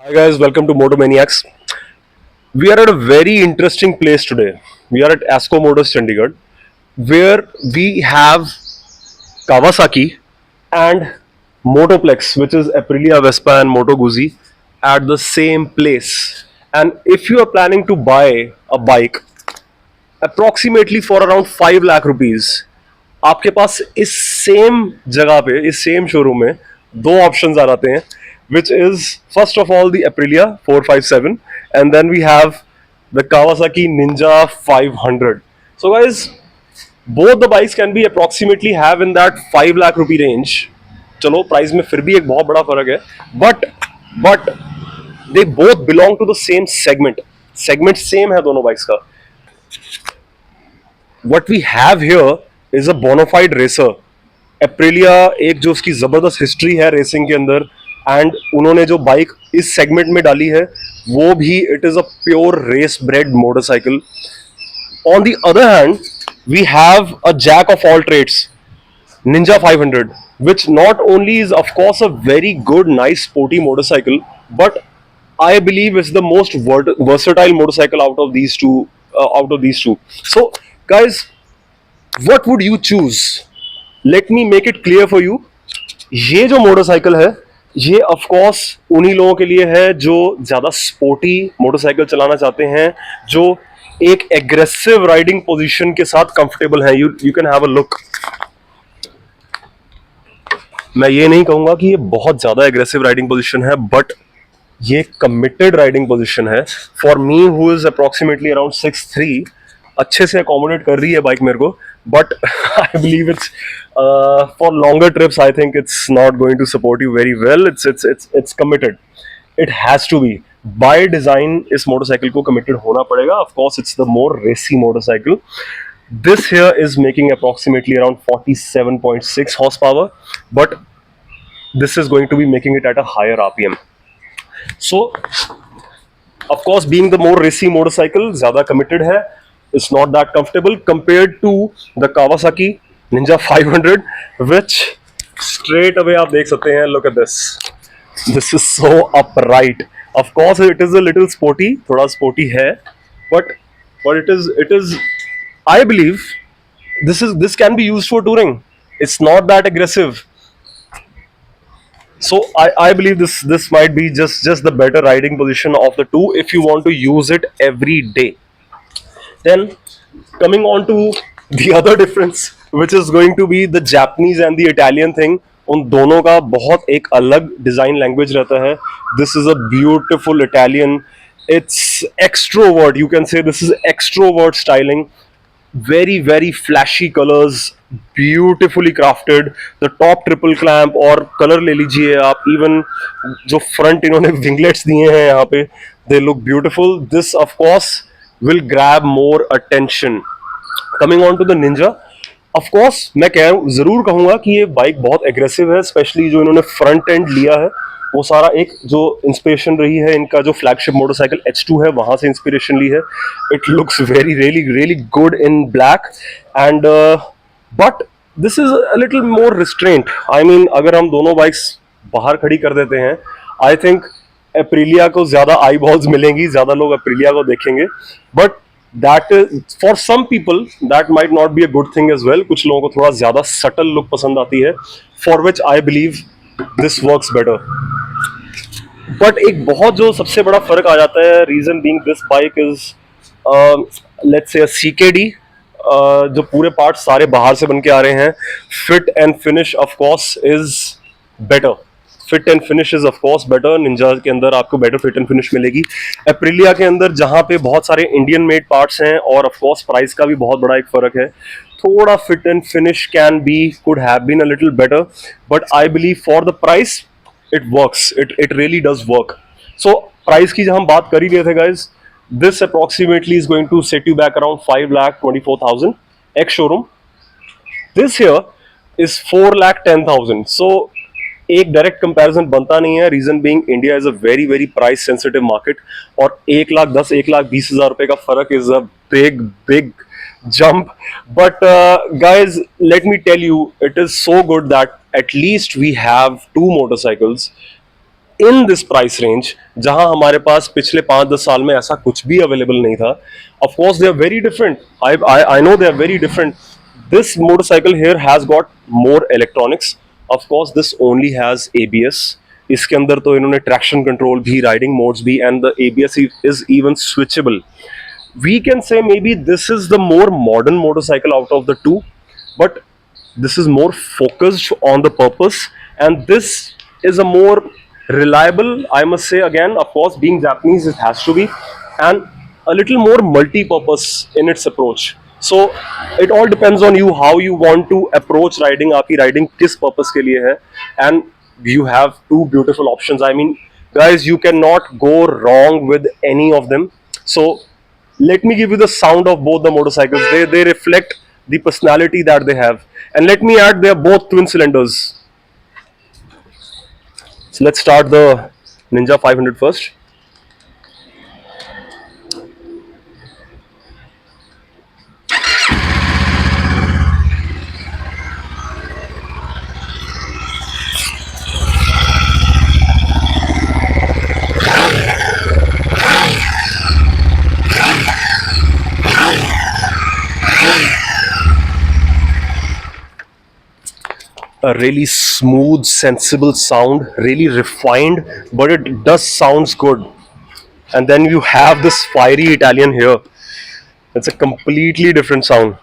Hi guys, welcome to Moto Maniacs. We are at a very interesting place today. We are at Asco Motors Chandigarh, where we have Kawasaki and Motoplex, which is Aprilia Vespa and Moto Guzzi, at the same place. And if you are planning to buy a bike approximately for around 5 lakh rupees, आपके पास इस same जगह पे इस same showroom में दो options आ जाते हैं, which is first of all the Aprilia 457 and then we have the Kawasaki Ninja 500. So guys, both the bikes can be approximately have in that 5 lakh rupee range. चलो price में फिर भी एक बहुत बड़ा फर्क है, but they both belong to the same segment same है दोनों बाइक्स का. what we have here is a bona fide racer. Aprilia एक जो उसकी जबरदस्त हिस्ट्री है रेसिंग के अंदर, एंड उन्होंने जो बाइक इस सेगमेंट में डाली है वो भी it is a pure race bred motorcycle. On the other hand we have a jack of all trades, Ninja 500, which not only is of course a very good, nice, sporty motorcycle, but I believe it's the most versatile motorcycle out of these two. So, guys, what would you choose? Let me make it clear for you. ये जो motorcycle है ये of course उन्हीं लोगों के लिए है जो ज़्यादा स्पोर्टी मोटरसाइकिल चलाना चाहते हैं, जो एक एग्रेसिव राइडिंग पोजीशन के साथ कंफर्टेबल है. You can have a look. मैं ये नहीं कहूंगा कि ये बहुत ज़्यादा एग्रेसिव राइडिंग पोजीशन है, बट ये कमिटेड राइडिंग पोजीशन है. For me who is approximately around 6'3", अच्छे से अकोमोडेट कर रही है बाइक मेरे को, but I believe it's for longer trips I think it's not going to support you very well. It's committed. It has to be. By design इस motorcycle को committed होना पड़ेगा. Of course it's the more racy motorcycle. This here is making approximately around 47.6 horsepower, but this is going to be making it at a higher RPM. So, of course, being the more racy motorcycle, ज़्यादा committed है. It's not that comfortable compared to the Kawasaki Ninja 500, which straight away आप देख सकते हैं. Look at this. This is so upright. Of course, it is a little sporty, थोड़ा sporty है, but it is. I believe this can be used for touring. It's not that aggressive. So I believe this might be just the better riding position of the two if you want to use it every day. Then coming on to the other difference, which is going to be the Japanese and the Italian thing. उन दोनों का बहुत एक अलग design language रहता है. This is a beautiful Italian. It's extrovert. You can say this is extrovert styling. Very flashy colors, beautifully crafted. The top triple clamp और colour ले लीजिए आप, even जो फ्रंट इन्होंने विंगलेट्स दिए हैं यहाँ पे, they look beautiful. This of course will grab more attention. Coming on to the Ninja, of course मैं जरूर कहूँगा कि ये बाइक बहुत एग्रेसिव है, स्पेशली जो इन्होंने फ्रंट एंड लिया है वो सारा एक जो इंस्पिरेशन रही है इनका जो फ्लैगशिप मोटरसाइकिल H2 है वहां से इंस्पिरेशन ली है. It looks very really good in black, and but this is a little more restraint. I mean अगर हम दोनों बाइक्स बाहर खड़ी कर देते हैं, आई थिंक एप्रिलिया को ज्यादा आई बॉल्स मिलेंगी, ज्यादा लोग एप्रिलिया को देखेंगे, but that for some people that might not be a good thing as well. कुछ लोगों को थोड़ा ज्यादा सटल लुक पसंद आती है, for which I believe this works better. But एक बहुत जो सबसे बड़ा फर्क आ जाता है, reason being this bike is let's say CKD, जो पूरे पार्ट सारे बाहर से बन के आ रहे हैं. Fit and finish off course is better. Fit and finish is of course better. Ninja के अंदर आपको बेटर फिट एंड फिनिश मिलेगी. एप्रिलिया के अंदर जहां पे बहुत सारे इंडियन मेड पार्ट्स हैं और ऑफ कोर्स प्राइस का भी बहुत बड़ा एक फर्क है, थोड़ा fit and finish can be could have been a little better, but I believe for the price it works. It really does work. So price की जब हम बात कर ही रहे थे guys, this approximately is going to set you back around 5,24,000 ex showroom. This here is 4,10,000. So एक direct comparison बनता नहीं है. Reason being India is a very price sensitive market, और 1,10,000 1,20,000 रुपए का फर्क is a big jump. But guys, let me tell you, it is so good that at least we have two motorcycles in this price range, जहां हमारे पास पिछले 5-10 साल में ऐसा कुछ भी अवेलेबल नहीं था. Of course they are very different. I know they are very different. This motorcycle here has got more electronics. Of course this only has ABS. इसके अंदर तो इन्होंने ट्रैक्शन कंट्रोल भी, राइडिंग मोड्स भी, and the ABS is even switchable. We can say maybe this is the more modern motorcycle out of the two, but this is more focused on the purpose, and this is a more reliable, I must say again, of course being Japanese it has to be, and a little more multi-purpose in its approach. So it all depends on you how you want to approach riding. आपकी riding किस purpose के लिए है, and you have two beautiful options. I mean guys, you cannot go wrong with any of them. So let me give you the sound of both the motorcycles. They reflect the personality that they have. And let me add, they are both twin cylinders. So let's start the Ninja 500 first. A really smooth, sensible sound, really refined, but it does sounds good. And then you have this fiery Italian here. It's a completely different sound.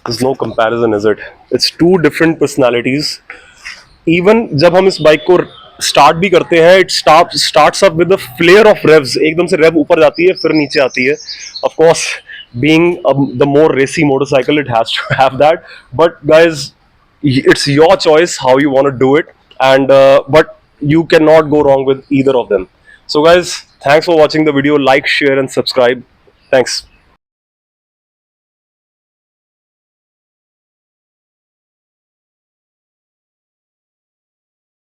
There's no comparison, is it? It's two different personalities. Even जब हम इस bike को start भी करते हैं, it starts up with a flare of revs. एकदम से rev ऊपर जाती है, फिर नीचे आती है. Of course, being the more racy motorcycle, it has to have that. But guys, it's your choice how you want to do it, and but you cannot go wrong with either of them. So guys, thanks for watching the video. Like, share, and subscribe. Thanks.